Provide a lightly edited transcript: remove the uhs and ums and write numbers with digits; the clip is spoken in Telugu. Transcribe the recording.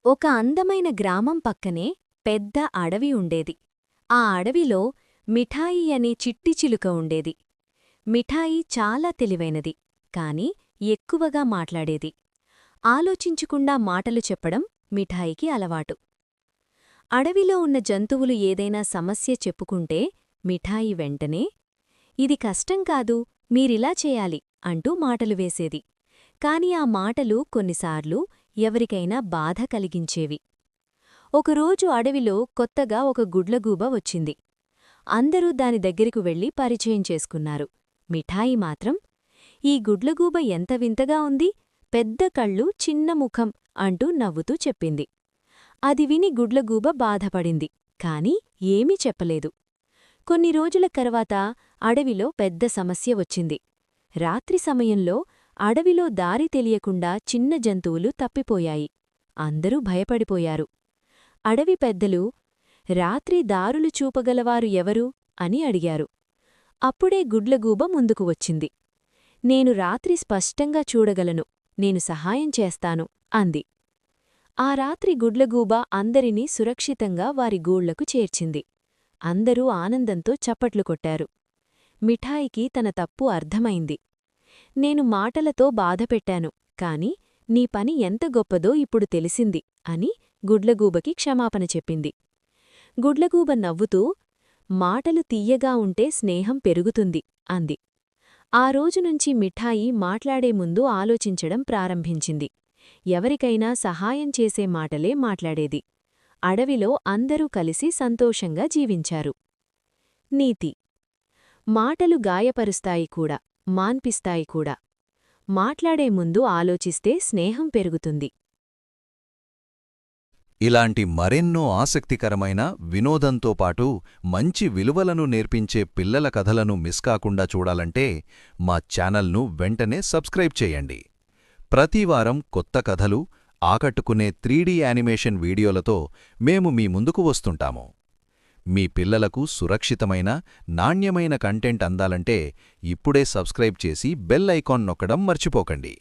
ఒక అందమైన గ్రామం పక్కనే పెద్ద అడవి ఉండేది. ఆ అడవిలో మిఠాయి అనే చిట్టి చిలుక ఉండేది. మిఠాయి చాలా తెలివైనది, కాని ఎక్కువగా మాట్లాడేది. ఆలోచించకుండా మాటలు చెప్పడం మిఠాయికి అలవాటు. అడవిలో ఉన్న జంతువులు ఏదైనా సమస్య చెప్పుకుంటే మిఠాయి వెంటనే ఇది కష్టం కాదు, మీరిలా చేయాలి అంటూ మాటలు వేసేది. కాని ఆ మాటలు కొన్నిసార్లు ఎవరికైనా బాధ కలిగించేవి. ఒకరోజు అడవిలో కొత్తగా ఒక గుడ్లగూబ వచ్చింది. అందరూ దాని దగ్గరకు వెళ్లి పరిచయం చేసుకున్నారు. మిఠాయి మాత్రం, ఈ గుడ్లగూబ ఎంత వింతగా ఉంది, పెద్ద కళ్ళు చిన్న ముఖం అంటూ నవ్వుతూ చెప్పింది. అది విని గుడ్లగూబ బాధపడింది, కాని ఏమీ చెప్పలేదు. కొన్ని రోజుల తర్వాత అడవిలో పెద్ద సమస్య వచ్చింది. రాత్రి సమయంలో అడవిలో దారి తెలియకుండా చిన్న జంతువులు తప్పిపోయాయి. అందరూ భయపడిపోయారు. అడవి పెద్దలు, రాత్రి దారులు చూపగలవారు ఎవరు అని అడిగారు. అప్పుడే గుడ్లగూబ ముందుకు వచ్చింది. నేను రాత్రి స్పష్టంగా చూడగలను, నేను సహాయం చేస్తాను అంది. ఆ రాత్రి గుడ్లగూబ అందరినీ సురక్షితంగా వారి గూళ్లకు చేర్చింది. అందరూ ఆనందంతో చప్పట్లు కొట్టారు. మిఠాయికి తన తప్పు అర్థమైంది. నేను మాటలతో బాధపెట్టాను, కాని నీ పని ఎంత గొప్పదో ఇప్పుడు తెలిసింది అని గుడ్లగూబకి క్షమాపణ చెప్పింది. గుడ్లగూబ నవ్వుతూ, మాటలు తీయగా ఉంటే స్నేహం పెరుగుతుంది అంది. ఆ రోజునుంచి మిఠాయి మాట్లాడే ముందు ఆలోచించడం ప్రారంభించింది. ఎవరికైనా సహాయం చేసే మాటలే మాట్లాడేది. అడవిలో అందరూ కలిసి సంతోషంగా జీవించారు. నీతి: మాటలు గాయపరుస్తాయి కూడా, మాన్పిస్తాయి కూడా. మాట్లాడే ముందు ఆలోచిస్తే స్నేహం పెరుగుతుంది. ఇలాంటి మరెన్నో ఆసక్తికరమైన, వినోదంతో పాటు మంచి విలువలను నేర్పించే పిల్లల కథలను మిస్ కాకుండా చూడాలంటే మా ఛానల్ను వెంటనే సబ్స్క్రైబ్ చేయండి. ప్రతివారం కొత్త కథలు, ఆకట్టుకునే 3D యానిమేషన్ వీడియోలతో మేము మీ ముందుకు వస్తుంటాము. మీ పిల్లలకు సురక్షితమైన, నాణ్యమైన కంటెంట్ అందాలంటే ఇప్పుడే సబ్స్క్రైబ్ చేసి బెల్ ఐకాన్ నొక్కడం మర్చిపోకండి.